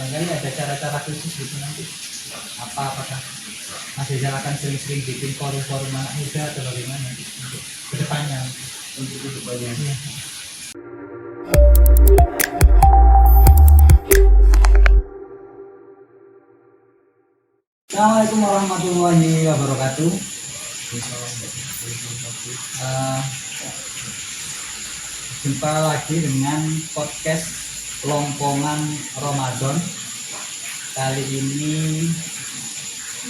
barangkali ada cara-cara khusus gitu nanti apakah Mas Rizal akan sering-sering bikin forum-forum anak muda atau bagaimana untuk kedepannya? Ya. Assalamualaikum warahmatullahi wabarakatuh. Jumpa lagi dengan podcast Longpongan Ramadan. Kali ini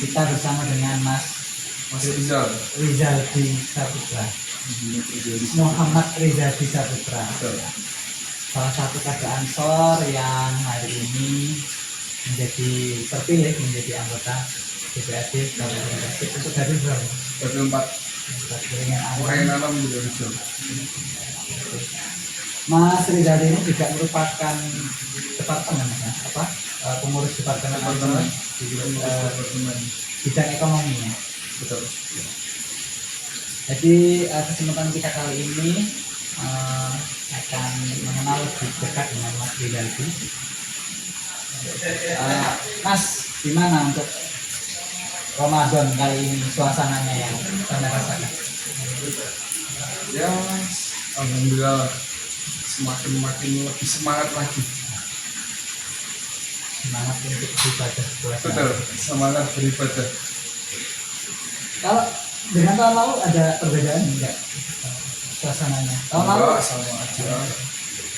kita bersama dengan Mas Rizaldi Saputra, Muhammad Rizaldi Saputra, salah satu kader Ansor yang hari ini terpilih menjadi anggota DPRD Kabupaten Gresik untuk hari berapa? 4 dengan alam Sidoarjo. Mas Rizaldi ini juga merupakan departemen pengurus departemen bidang ekonominya. Betul. Jadi kesempatan kita kali ini akan mengenal lebih dekat dengan Mas Rizaldi. Mas, gimana untuk Ramadan kali ini suasananya yang Anda rasakan? Ya, alhamdulillah semakin lebih semangat lagi. Semangat untuk beribadah puasa. Betul, semangat beribadah. Kalau dengan tahun lalu ada perbedaan enggak suasananya? Tahun lalu sama aja.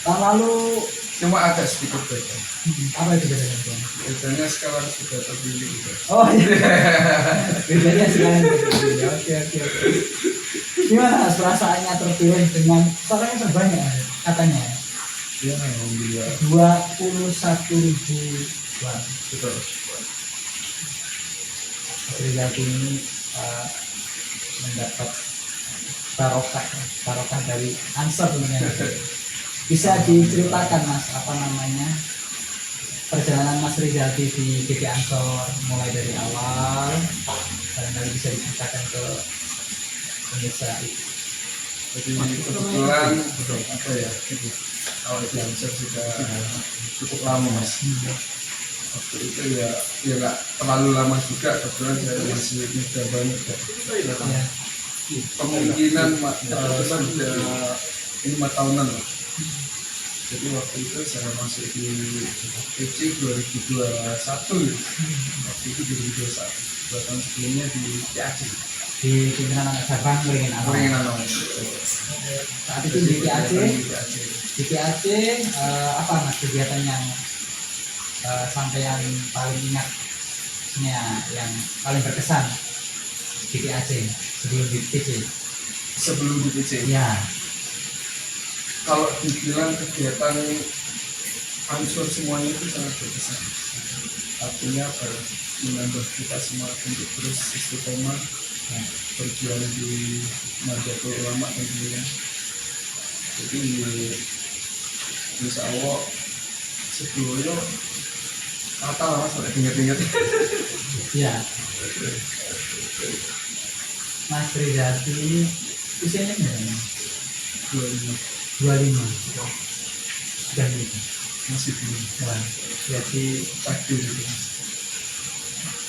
Tahun lalu Cuma agak sedikit beda. apa itu bedanya? Bedanya sekarang sudah terpilih gitu. Oh iya. Bedanya sekarang terpilih. Oke. Gimana Mas, perasaannya terpilih dengan suaranya terbanyak katanya? Ya, alhamdulillah. 21.000 suara. Betul. Rizaldi ini mendapat barokah dari Ansor tentunya. Bisa diceritakan Mas perjalanan Mas Rizaldi di DP Ansor mulai dari awal, barangkali bisa diceritakan ke pemirsa. Jadi kebetulan awal Ansor sudah cukup lama Mas. Waktu itu ya nggak terlalu lama juga, kebetulan saya masih muda banget ya. Kemungkinan sudah 5 tahunan lah. Jadi waktu itu saya masuk di PC 2021 waktu itu 2021, 2 tahun sebelumnya di PAC Di pimpinan anak cabang Beringin Anom. Saat itu di PAC apa Mas kegiatan yang sampai yang paling ingat yang paling berkesan di PAC sebelum di PC? Sebelum di PC Ya. Kalau dibilang kegiatan Ansor semuanya itu sangat berkesan. Artinya menambah kita semangat untuk terus istiqomah berjuang di Nahdlatul Ulama tentunya. Jadi insya Allah sebelumnya kata lah Mas, ingat-ingat. Ya. Mas Rizaldi usianya berapa? 25. Sudah nikah. Masih belum. Wah, jadi takdir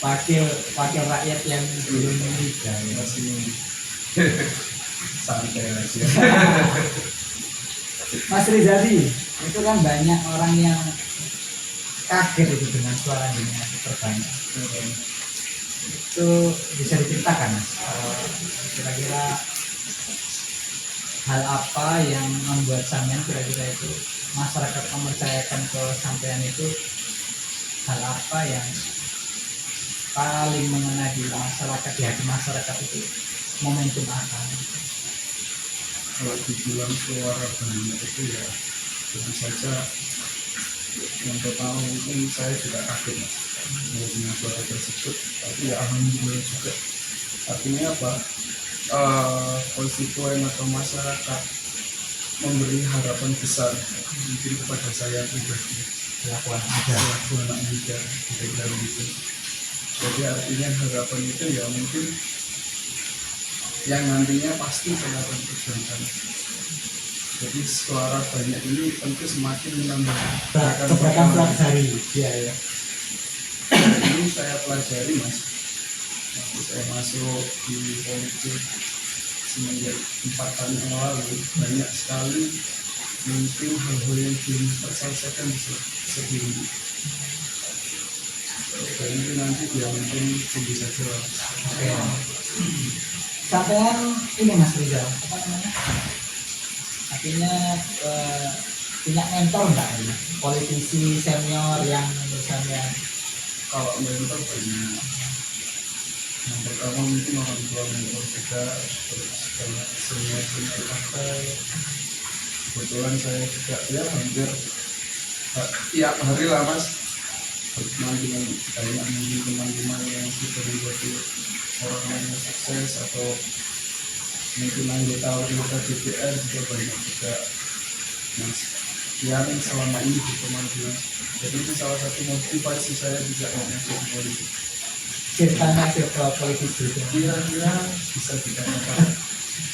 wakil rakyat yang belum menikah. masih santai aja. Mas Rizaldi, itu kan banyak orang yang kaget itu dengan suaranya terbanyak. Itu bisa diceritakan Mas, kira-kira hal apa yang membuat sampean kira-kira itu masyarakat mempercayakan ke sampean itu, hal apa yang paling mengena di masyarakat, di hati masyarakat itu momentum apa? Kalau dibilang suara banyak itu ya tentu saja yang pertama mungkin saya juga kaget Mas dengan suara tersebut, tapi ya alhamdulillah juga. Artinya apa? Konstituen atau masyarakat memberi harapan besar mungkin kepada saya pribadi, Kelakuan anak muda kira-kira gitu. Jadi artinya harapan itu ya mungkin yang nantinya pasti saya akan perjuangkan. Jadi suara banyak ini tentu semakin menambah keberatan pelajari. Iya ya. Ini saya pelajari mas. Waktu saya masuk di politik semenjak 4 tahun yang lalu, banyak sekali mungkin hal-hal yang belum terselesaikan sebelum ini nanti dia mungkin tunggu saja. Oke. Sampean ini Mas Rizal, apa namanya? Artinya punya mentor enggak ini? Politisi senior yang misalnya Kalau mentor banyak. Yang pertama mungkin orang tua mentor juga, terus banyak senior partai. Kebetulan saya juga ya hampir tiap hari lah mas berteman dengan banyak mungkin teman-teman yang sudah menjadi orang yang sukses atau mungkin anggota DPR juga banyak juga mas yang selama ini berteman dengan. Jadi itu salah satu motivasi saya juga untuk politik. ceritanya ke politisi itu. Kira-kira bisa dikatakan.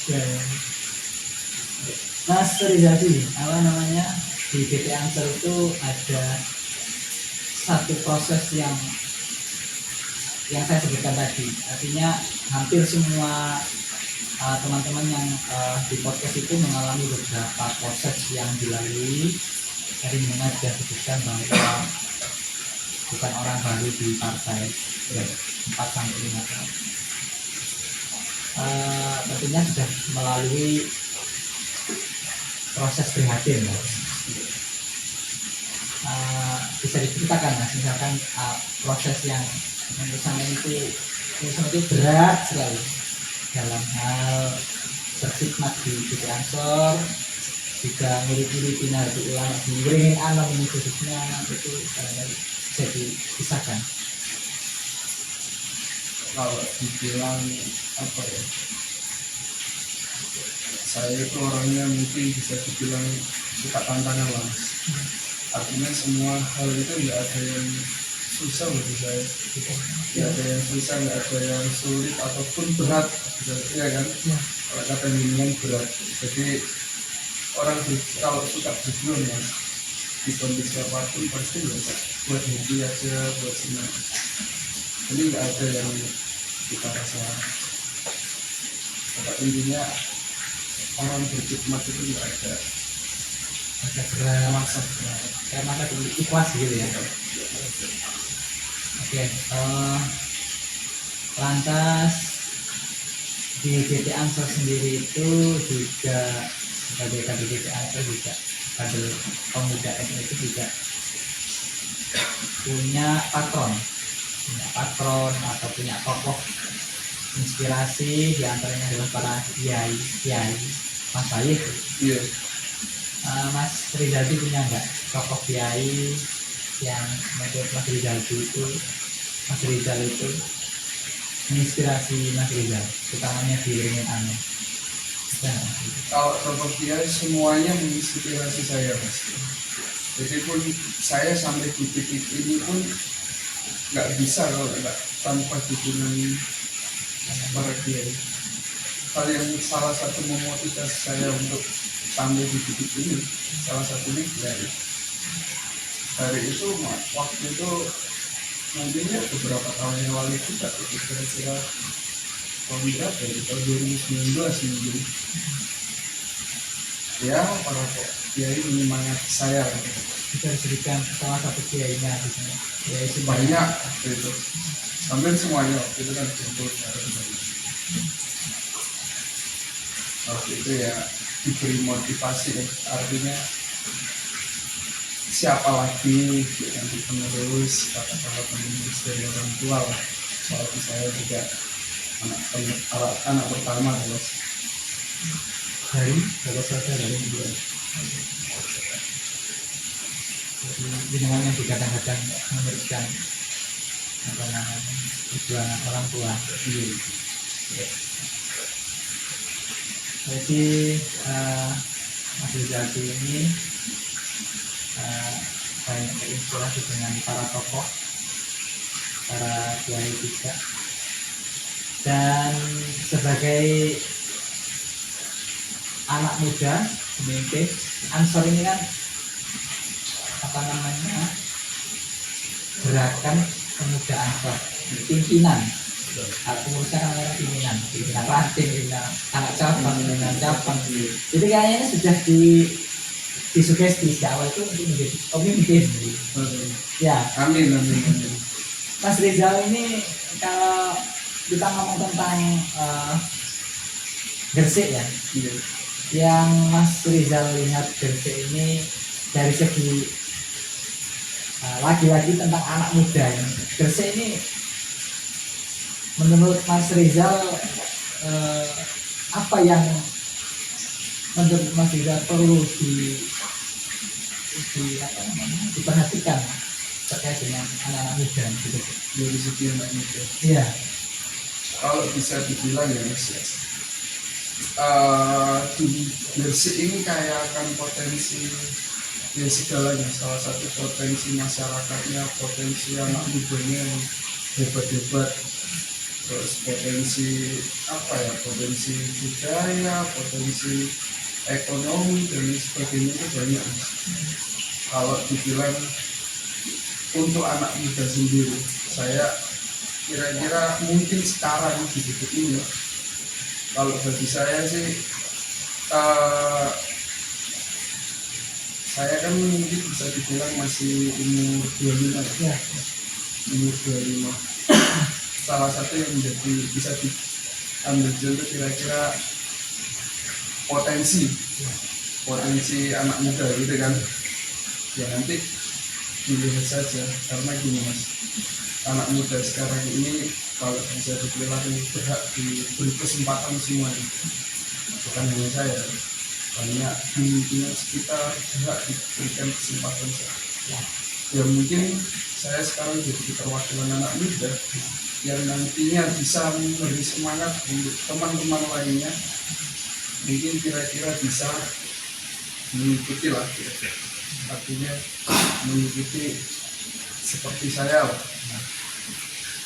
Ya. Mas Rizal, apa namanya, di BP Ansor itu ada satu proses yang saya sebutkan tadi. Artinya hampir semua teman-teman yang di podcast itu mengalami beberapa proses yang dilalui. Tadi memang sudah sebutkan bahwa bukan orang baru di partai, 4 sampai 5 tahun. Tentunya sudah melalui proses prihatin, ya. Bisa diceritakan mas, misalkan proses yang menurut saya itu berat sekali dalam hal berkhidmat di BP Ansor, juga mirip-mirip di ulama di Beringin Alam ini khususnya, itu bisa dipisahkan. Kalau dibilang apa ya, saya itu orangnya mungkin bisa dibilang suka tantangan lah. Artinya semua hal itu nggak ada yang susah bagi saya, nggak ada yang susah, nggak ada yang sulit ataupun berat, ya kan? Kalau kata bimbingan berat. Jadi orang kalau suka berjuang ya di kondisi apapun pasti buat hobi aja, buat senang. Ini nggak ada yang kita rasa. Pada intinya orang berkhidmat itu nggak ada berat, maksa. karena tadi ikhlas gitu ya. Oke, lantas di BP Ansor sendiri itu juga sebagai kader BP Ansor, juga kader pemuda NU itu juga punya patron atau punya tokoh inspirasi, diantaranya adalah para kiai Mas Baik. Iya. Mas Rizal punya nggak tokoh kiai yang menurut Mas Rizal itu menginspirasi Mas Rizal, utamanya di Beringin Alam? Kalau tokoh kiai semuanya menginspirasi saya mas. Jadi pun saya sampai di titik ini pun nggak bisa kalau nggak tanpa dukungan para kiai. Hal yang salah satu memotivasi saya untuk sampai di titik ini, salah satunya kiai. Dari itu waktu itu mungkin ya beberapa tahun yang lalu juga, kira-kira tahun berapa ya, tahun 2019 mungkin. Ya para kiai menyemangati saya. Bisa disebutkan salah satu kiainya di sini. Kiai Banyak itu, hampir semuanya itu kan kumpul. Waktu itu ya diberi motivasi, artinya siapa lagi yang penerus, kata-kata penerus dari orang tua lah. Soalnya saya juga anak pertama terus. dari kalau saja dari dua. Jadi yang kadang-kadang memberikan apa namanya perjuangan orang tua. Jadi Mas Rizal ini banyak terinspirasi dengan para tokoh, para kiai juga, dan sebagai anak muda pemimpin. Ansor ini kan apa namanya, gerakan pemuda Ansor, pimpinan. Pengurusnya namanya pimpinan ranting, pimpinan anak cabang, pimpinan cabang. Jadi kayaknya ini sudah disugesti sejak awal itu untuk menjadi pemimpin. Ya, Amin, amin, amin. Mas Rizal ini kalau kita ngomong tentang Gresik ya, Iya. yang Mas Rizal lihat Gresik ini dari segi lagi-lagi tentang anak muda ya. Gresik ini menurut Mas Rizal apa yang menurut Mas Rizal perlu diperhatikan terkait dengan anak-anak muda gitu. Dari segi anak muda. Iya. Kalau bisa dibilang ya Mas, di Gresik ini kaya akan potensi ya segalanya. Salah satu potensi masyarakatnya, potensi anak mudanya yang hebat-hebat, terus potensi apa ya, potensi budaya, potensi ekonomi dan lain sebagainya itu banyak. Kalau dibilang untuk anak muda sendiri, saya kira-kira mungkin sekarang di titik ini, kalau bagi saya sih saya kan mungkin bisa dibilang masih umur 25 ya. Umur 25. Salah satu yang menjadi bisa diambil contoh kira-kira potensi anak muda gitu kan. Ya nanti dilihat saja, karena gini Mas, anak muda sekarang ini kalau bisa dibilang berhak diberi kesempatan semuanya, bukan hanya saya, banyak pimpinan sekitar berhak diberikan kesempatan. Ya mungkin saya sekarang jadi perwakilan anak muda yang nantinya bisa memberi semangat untuk teman-teman lainnya, mungkin kira-kira bisa mengikuti lah, artinya mengikuti seperti saya lah.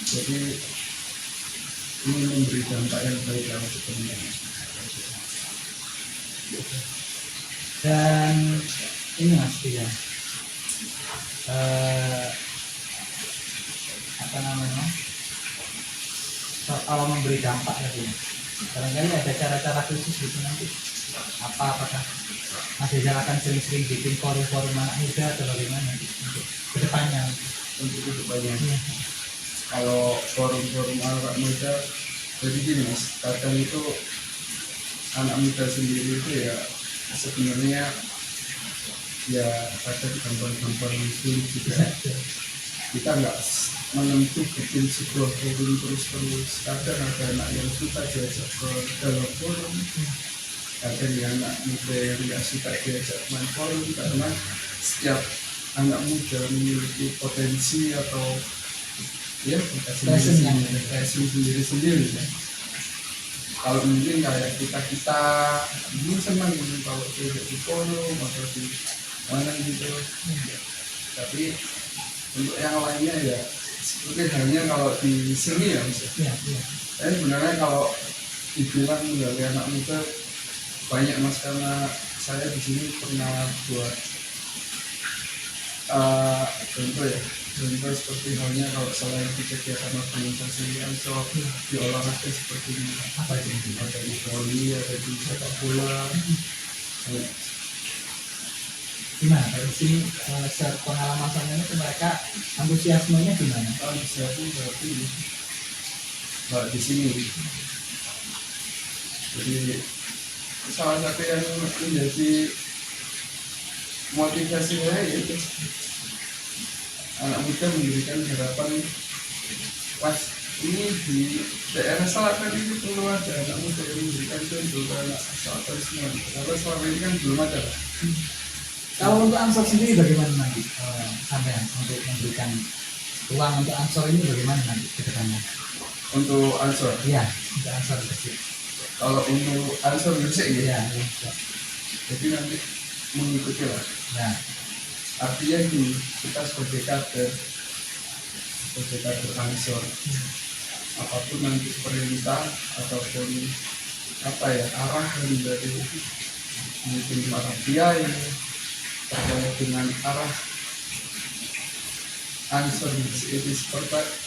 Jadi ini memberi dampak yang baik dalam sebenarnya. Dan ini Mas ya, apa namanya, kalau memberi dampak tadi, barangkali ada cara-cara khusus gitu nanti. Apakah Mas Rizal akan sering-sering bikin forum-forum anak muda atau bagaimana untuk kedepannya? Untuk kedepannya, kalau forum-forum anak muda, jadi gini Mas, kadang itu anak muda sendiri itu ya sebenarnya ya kadang gampang-gampang sulit juga. Kita nggak menentu bikin sebuah forum terus-terus. Kadang ada anak yang suka diajak ke dalam forum, kadang yang anak muda yang nggak suka diajak main forum, karena setiap anak muda memiliki potensi atau ya passion sendiri ya. Kalau mungkin kayak kita ini senang ini kalau diajak di forum atau di mana gitu, tapi untuk yang lainnya ya seperti halnya kalau di sini ya Mas. Saya sebenarnya kalau dibilang dari anak muda banyak Mas, karena saya di sini pernah buat contoh seperti halnya kalau selain di kegiatan organisasi Ansor di olahraga seperti ini, apa itu, ada di voli, ada di sepak bola. Gimana kalau di sini pengalaman saya itu mereka antusiasmenya gimana? Antusiasme berarti kalau di sini, jadi salah satu yang menjadi motivasi saya yaitu anak muda memberikan harapan, Mas, ini di daerah selatan itu perlu ada anak muda yang memberikan contoh ke anak selatan semua, karena selama ini kan belum ada. Kalau untuk Ansor sendiri bagaimana nanti sampai untuk memberikan uang untuk Ansor ini bagaimana nanti ke depannya? Untuk Ansor? Iya, untuk Ansor Gresik. Kalau untuk Ansor Gresik ya? Iya. Jadi nanti mengikuti lah. Ya. Artinya gini, kita sebagai kader Ansor, apapun nanti perintah ataupun apa ya arahan dari mungkin para kiai terkait dengan arah answer itu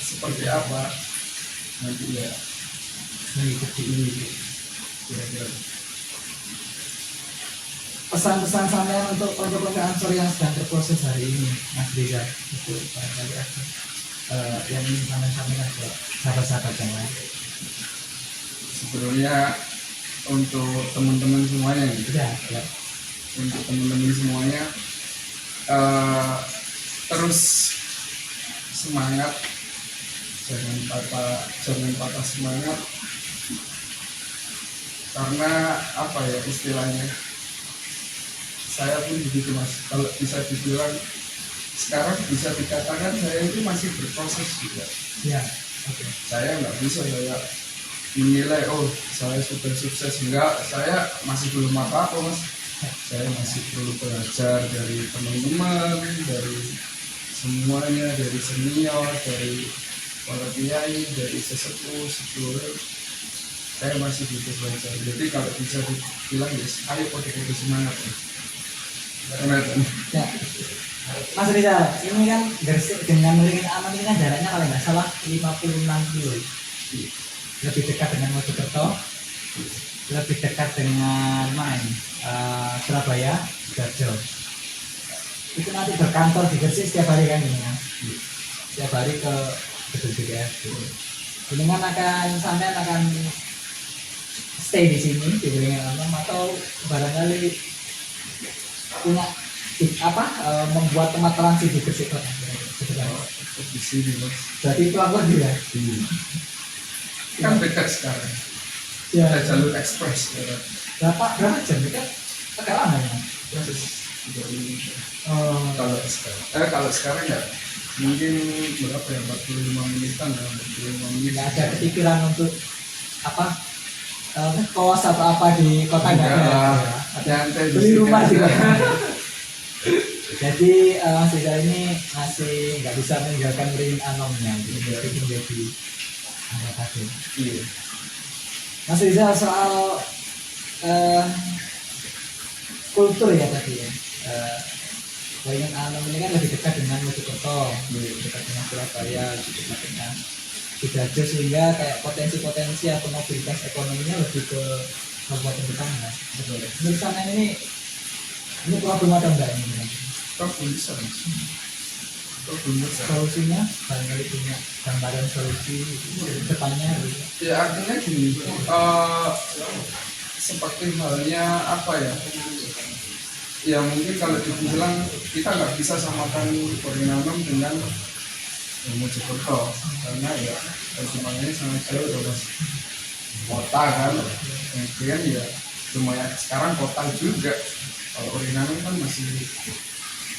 seperti apa nanti ya mengikuti ini kira-kira. Pesan-pesan sampean untuk konco-konco ansor yang sedang terproses hari ini, Mas Riza, itu barangkali ada yang ingin sampean sampaikan ke sahabat-sahabat yang lain. sebenarnya untuk teman-teman semuanya gitu. Ya, ya. Untuk teman-teman semuanya terus semangat, jangan patah semangat, karena apa ya istilahnya, saya pun begitu Mas, kalau bisa dibilang sekarang bisa dikatakan saya itu masih berproses juga. Ya, oke. Saya nggak bisa saya menilai oh saya sudah sukses, enggak, saya masih belum apa-apa Mas. Saya masih perlu belajar dari teman-teman, dari semuanya, dari senior, dari para kiai, dari sesepuh, sedulur. Saya masih butuh belajar. Jadi kalau bisa dibilang ya, ayo kode-kode semangat. Ya. Mas Riza, ini kan Gresik dengan Beringin Aman ini kan jaraknya kalau nggak salah 56 kilo. Lebih dekat dengan Mojokerto, lebih dekat dengan mana ini? Surabaya, Sidoarjo. Itu nanti berkantor di Gresik setiap hari kan ini kan? Setiap hari ke gedung DPRD. Ini kan sampai akan stay di sini di Beringin Aman atau barangkali punya membuat tempat transit di Gresik Kota. Di sini Mas. Berarti itu aku juga. Kan dekat sekarang. Ya. Ada jalur ekspres sekarang. Berapa jam itu? Agak lama ya. Proses 3 menit. Oh, Kalau sekarang ya mungkin berapa ya, 45 menitan ya, 45 menit. nggak ada kepikiran untuk kos atau apa di kota nggak ada. Nyantai di Beli sini rumah aja. juga. Jadi Mas Riza ini masih nggak bisa meninggalkan Beringin Anomnya, jadi menjadi anggota tim. Iya. Mas Riza soal kultur ya tadi ya. Beringin Anom ini kan lebih dekat dengan Mojokerto, lebih dekat dengan Surabaya, lebih dekat dengan Sidoarjo, sehingga kayak potensi-potensi atau mobilitas ekonominya lebih ke kabupaten tetangga. Menurut sana ini problem atau enggak ini? Kok bisa Mas? Kok belum bisa? Solusinya barangkali punya gambaran solusi depannya gitu. Ya artinya gini, seperti halnya apa ya? Ya mungkin kalau dibilang kita nggak bisa samakan Beringin Anom dengan Mojokerto, karena ya perkembangannya sangat jauh loh Mas. Kota kan, kemudian ya lumayan sekarang kota juga. Kalau Beringin Anom kan masih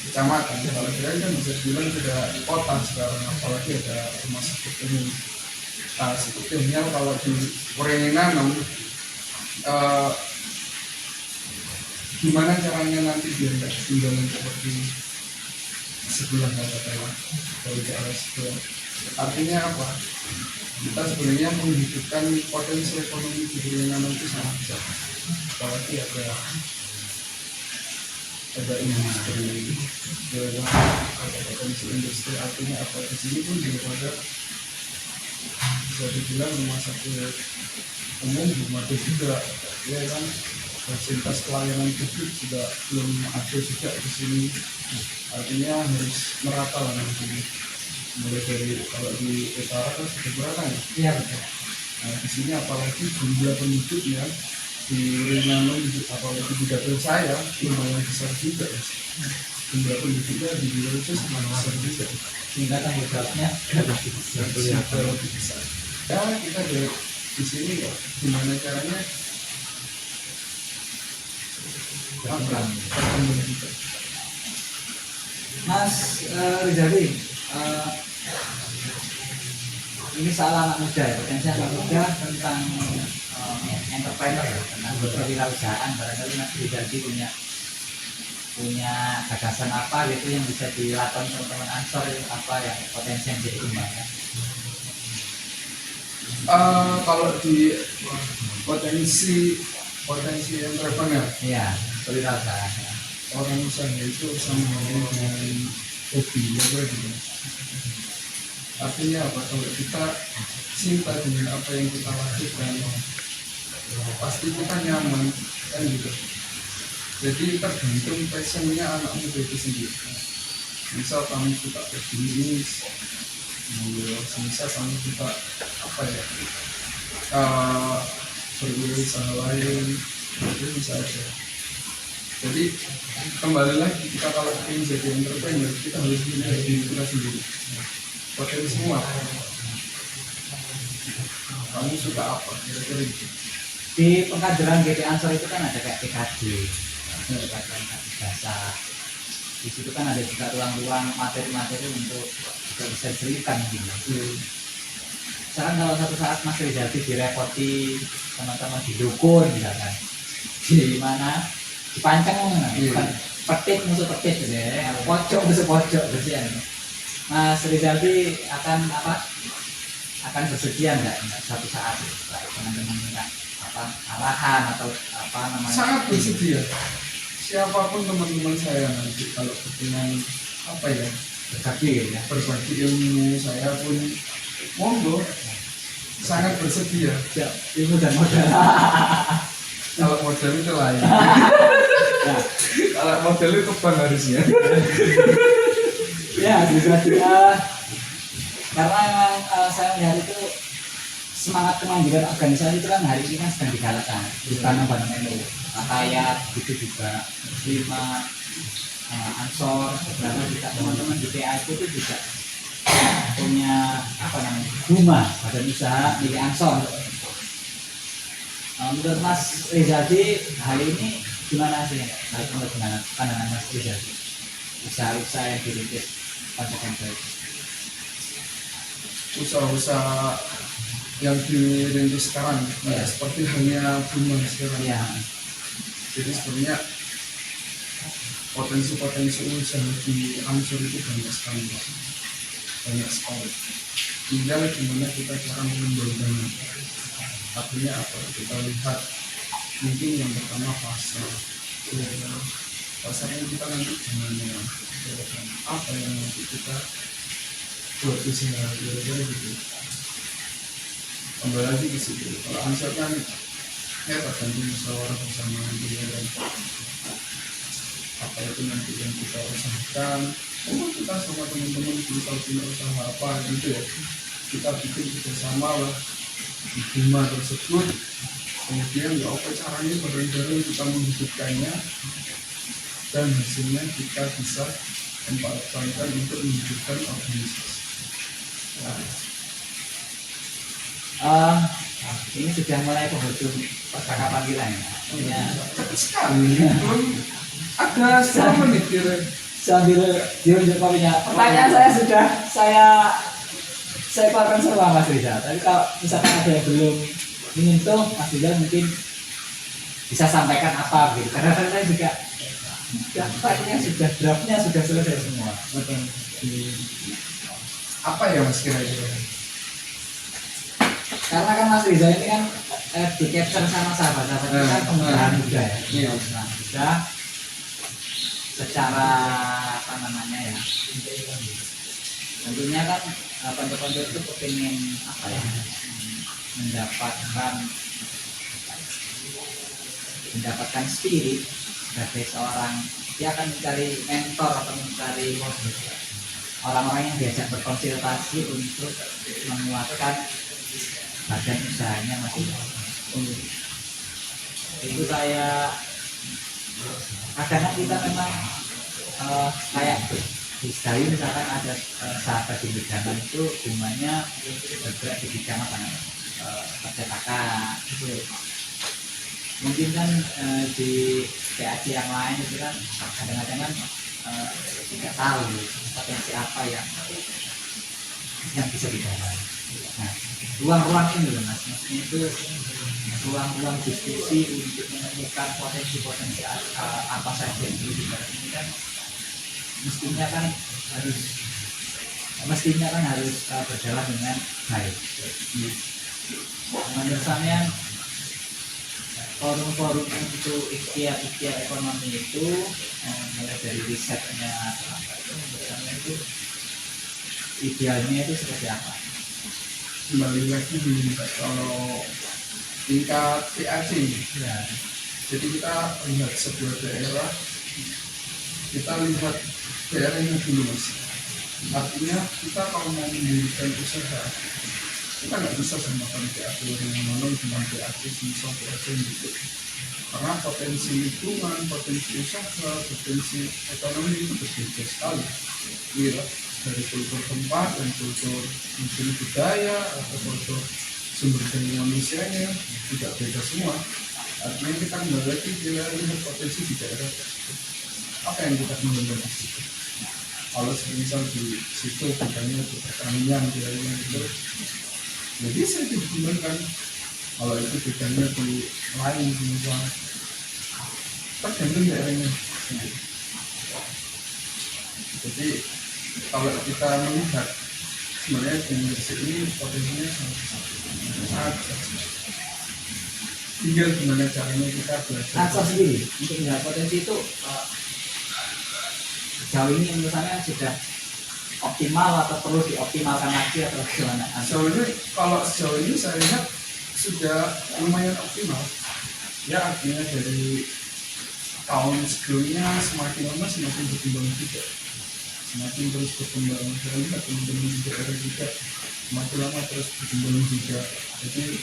kecamatan, kalau kira kan bisa dibilang sudah kota sekarang, apalagi ada rumah sakit umum. Nah sebetulnya kalau di Beringin Anom gimana caranya nanti biar nggak ketinggalan seperti sebelah katakanlah dari daerah sebelah. Artinya apa? Kita sebenarnya menghidupkan potensi ekonomi di Beringin Anom itu sangat besar. Apalagi ada industri, ada potensi industri. Artinya apa? Di sini pun juga ada, bisa dibilang rumah sakit umum belum ada juga, ya kan? Fasilitas pelayanan publik juga belum ada juga di sini. Artinya harus merata lah nanti. Mulai dari kalau di utara kan sudah merata ya. Iya betul. Nah di sini apalagi jumlah penduduknya di Beringin Anom, apalagi di dapil saya lumayan besar juga ya. Jumlah penduduknya di luar itu sangat besar juga. Sehingga tanggung jawabnya lebih besar. Ya kita dari di sini ya gimana caranya Mas Rizali, ini soal anak muda ya, potensi anak muda tentang entrepreneur ya, tentang berwirausahaan. Barangkali Mas Rizali punya gagasan apa gitu yang bisa dilakukan teman-teman ansor, apa yang potensi yang jadi kembangkan? Kalau di potensi entrepreneur, Iya. Berwirausaha. Orang usaha itu sama halnya dengan hobi ya gitu. Artinya apa? Kalau kita cinta dengan apa yang kita lakukan, pasti kita nyaman kan gitu. Jadi tergantung passionnya anak muda itu sendiri. Misal kamu suka berbisnis, misal kamu suka apa ya, berwirausaha lain, itu bisa aja. Jadi kembali lagi, kita kalau ingin jadi entrepreneur, kita harus punya diri kita sendiri. Potensi semua. Kamu suka apa? Kira-kira gitu. Di pengkaderan GT Ansor itu kan ada kayak PKD, dasar. Di situ kan ada juga ruang-ruang materi-materi untuk juga bisa diselipkan gitu. Sekarang kalau satu saat Mas Rizaldi direpoti teman-teman di dukun misalkan, di mana dipancang bukan petik musuh petik gitu ya, pojok musuh pojok gitu ya. Mas Rizaldi akan apa? Akan bersedia enggak satu saat teman-teman minta apa arahan atau apa namanya? Sangat bersedia. Siapapun teman-teman saya nanti kalau berkenan apa ya, Berbagi ya. berbagi ilmu, saya pun monggo, sangat bersedia. Ya, ilmu dan modal. Kalau modal itu lain. Nah, Kalau modal itu bank harusnya. ya juga karena memang saya melihat itu semangat kemandirian organisasi itu kan hari ini kan sedang digalakkan, terutama Bank NU, Atayat itu juga, Lima, Ansor, beberapa juga teman-teman di PA itu juga punya apa namanya, Buma, badan usaha milik Ansor. Menurut Mas Rizaldi hal ini gimana sih? Menurut pandangan Mas Rizaldi, usaha-usaha yang dirintis konsekuensi Usaha-usaha yang dirintis sekarang ya, seperti halnya Buma sekarang. ya. Jadi sebenarnya potensi-potensi usaha di Ansor itu banyak sekali, banyak sekali. Tinggal gimana kita cara mengembangkannya. Artinya apa? Kita lihat mungkin yang pertama pasar. Pasarnya kita nanti gimana? Apa yang nanti kita buat usaha kira-kira gitu. Kembali lagi ke situ. Kalau Ansor kan ya tergantung musyawarah bersama dia dan apa itu nanti yang kita usahakan. Kita sama teman-teman kita punya usaha apa gitu ya. Kita bikin bersama lah di Buma tersebut. Kemudian ya apa caranya bareng-bareng kita menghidupkannya dan hasilnya kita bisa manfaatkan untuk menghidupkan organisasi. Ini sudah mulai penghujung percakapan kita ya. Cepat sekali. Belum ada 10 menit kira. Sambil diunjuk kopinya. Pertanyaan saya keluarkan semua Mas Rizal. Tapi kalau misalkan ada yang belum menyentuh, Mas Rizal mungkin bisa sampaikan apa gitu. Karena saya juga draftnya sudah selesai semua. Betul. Apa ya Mas kira-kira? Karena kan Mas Rizal ini kan di capture sama sahabat-sahabat kita kan pengusaha muda ya. Iya. Pengusaha muda secara apa namanya ya, tentunya kan penduduk itu kepingin apa ya, mendapatkan spirit sebagai seorang, dia akan mencari mentor atau mencari orang-orang yang diajak berkonsultasi untuk menguatkan badan usahanya masing-masing. Itu saya kadang kita memang kayak di sekali misalkan ada sahabat di bidang itu bunganya bergerak di bidang apa namanya, percetakan gitu. Mungkin kan di PAC yang lain itu kan kadang-kadang kan tidak tahu potensi apa yang bisa didapat. Nah, ruang-ruang ini loh Mas, maksudnya itu ruang-ruang diskusi untuk menemukan potensi-potensi apa saja yang di dalam ini kan mestinya kan harus berjalan dengan baik. Menurut saya forum-forum untuk ikhtiar ekonomi itu mulai dari risetnya apa itu menurut Anda itu idealnya itu seperti apa? Kembali lagi di kalau tingkat PAC. Ya, Jadi kita lihat sebuah daerah, kita lihat daerahnya dulu mas. Artinya kita kalau mau mendirikan usaha, kita nggak bisa samakan PAC yang mana dengan PAC misal PAC gitu. Karena potensi lingkungan, potensi usaha, potensi ekonomi itu berbeda sekali. Iya, dari kultur tempat dan kultur mungkin budaya atau kultur sumber daya manusianya tidak beda semua. Artinya kita kembali lagi lihat potensi di daerah tersebut. Apa yang kita kembangkan di situ? Kalau misal di situ bidangnya di pertanian, bidangnya itu, ya bisa dikembangkan. Kalau itu bidangnya di lain, misalnya tergantung daerahnya sendiri. Jadi kalau kita melihat sebenarnya Indonesia ini potensinya sangat besar. Tinggal gimana caranya kita belajar. ansor sendiri untuk melihat potensi itu sejauh ini menurut saya sudah optimal atau perlu dioptimalkan lagi atau bagaimana? Sejauh ini saya lihat sudah lumayan optimal. Ya artinya dari tahun sebelumnya semakin lama semakin berkembang juga, semakin terus berkembang. Saya lihat teman-teman di daerah juga semakin lama terus berkembang juga. Jadi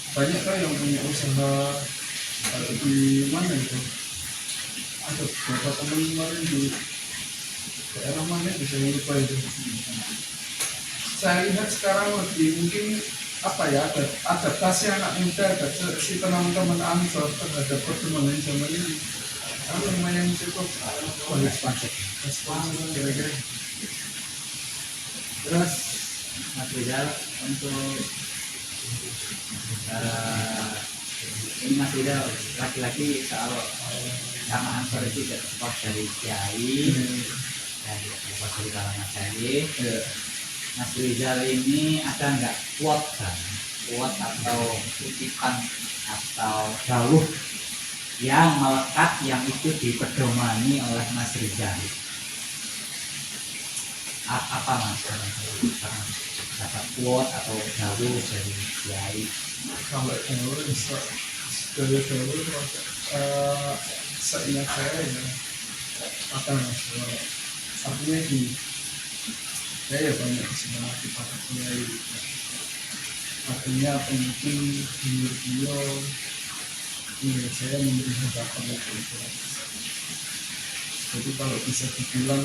banyak kan yang punya usaha di mana itu, ada beberapa teman kemarin di daerah mana bisa lupa itu. Saya lihat sekarang lebih mungkin apa ya, adaptasi anak muda, adaptasi teman-teman ansor terhadap perkembangan zaman ini kan lumayan cukup Responsif. kira-kira. Terus Mas Rizal untuk ini Mas Rizal laki-laki soal sama ansor itu tidak support dari kiai dan support dari kalangan kiai. Ya. Mas Rizal ini ada nggak quote atau kutipan atau dawuh yang melekat yang itu dipedomani oleh Mas Rizal? Apa Mas? Dapat quote atau dawuh dari kiai? Kalau dahulu dari dahulu seingat saya ya apa mas, artinya di saya banyak sebenarnya para kiai. Artinya mungkin menurut beliau menurut saya memberi harapan itu. Jadi kalau bisa dibilang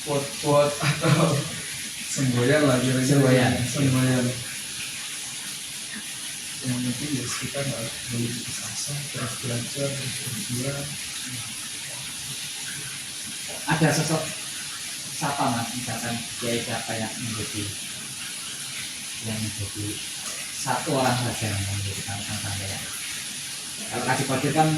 quote atau semboyan lah kira-kira. Semboyan yang penting ya kita nggak boleh putus asa, terus belajar, terus berjuang. Ada sosok siapa Mas, misalkan kiai siapa yang menjadi satu orang saja yang menjadi panutan sampean? Kalau Kasih Kodir kan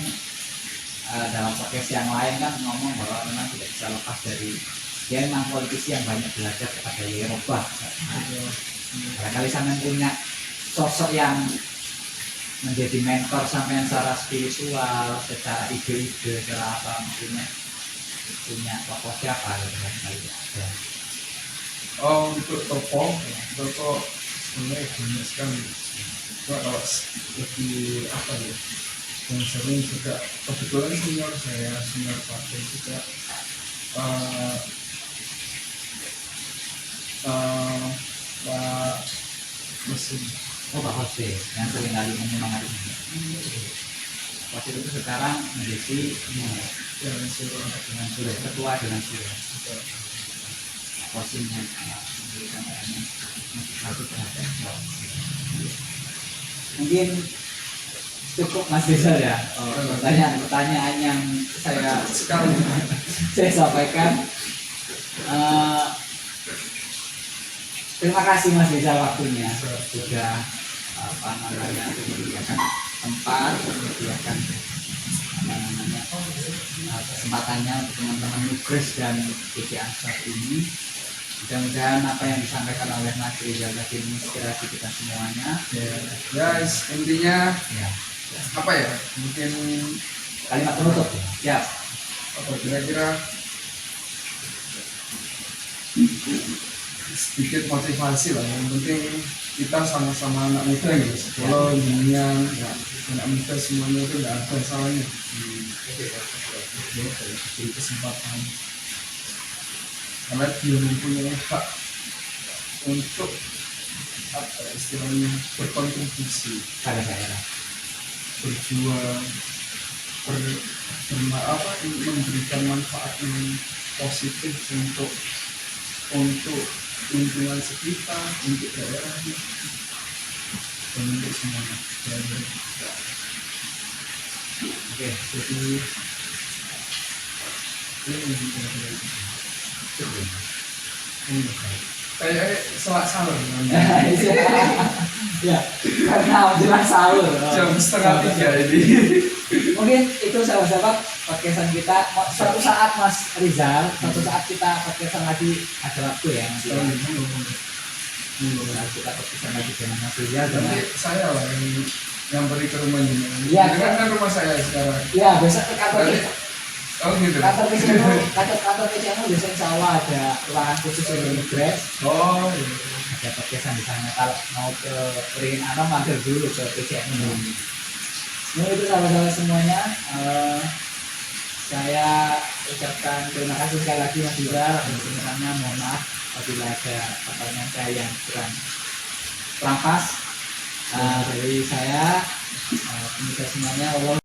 dalam podcast yang lain kan ngomong bahwa memang tidak bisa lepas dari dia memang politisi yang banyak belajar kepada Eropa. Barangkali sampean punya sosok yang menjadi mentor sampean secara spiritual, secara ide-ide, secara apa punya tokoh siapa gitu kan kali ada. Oh, untuk tokoh sebenarnya banyak sekali. Kalau lebih apa ya, yang sering juga kebetulan senior partai juga Pak Mesin. Oh Pak Hose yang sering kali menyemangati. Waktu itu sekarang menjadi Yang suruh dengan sudah ketua dengan sudah posisi yang memberikan satu perhatian. Mungkin cukup Mas Rizal ya. Pertanyaan yang saya sampaikan. Terima kasih Mas Rizal waktunya sudah menyediakan tempat, menyediakan kesempatannya untuk teman-teman Nugres dan PJ Ansor ini. Mudah-mudahan apa yang disampaikan oleh Mas Rizal tadi menginspirasi kita semuanya. Ya, intinya Ya, apa ya? Mungkin kalimat penutup. Ya, apa kira-kira sedikit motivasi lah. Yang penting kita sama-sama anak muda ya. Kalau dunia anak muda semuanya itu nggak ada salahnya diberi kesempatan. Karena dia mempunyai hak untuk apa ya, istilahnya berkontribusi, pada daerah. berjuang, memberikan manfaat yang positif untuk lingkungan sekitar, untuk daerahnya, dan untuk semuanya. Oke, Jadi ini kayak salah ya, karena jelas sahur. jam setengah 3 ini. Mungkin itu sahabat-sahabat podcastan kita. Suatu saat Mas Rizal, suatu saat kita podcastan lagi, ada waktu ya nanti. Kita podcastan lagi dengan Mas Rizal. Nanti saya lah yang beri ke rumah ini. Iya, kan rumah saya sekarang. Ya, besok ke kantor kita. Oh gitu. Kantor PCMU biasanya insya Allah ada ruangan khusus untuk migrasi. Oh iya. Ada podcastan di sana. Kalau mau ke Ringin Anom mampir dulu ke PCMU. Nah, itu sahabat-sahabat semuanya. Saya ucapkan terima kasih sekali lagi Mas Rizal. Sebelumnya mohon maaf apabila ada pertanyaan saya yang kurang pas. Dari saya, pemirsa semuanya.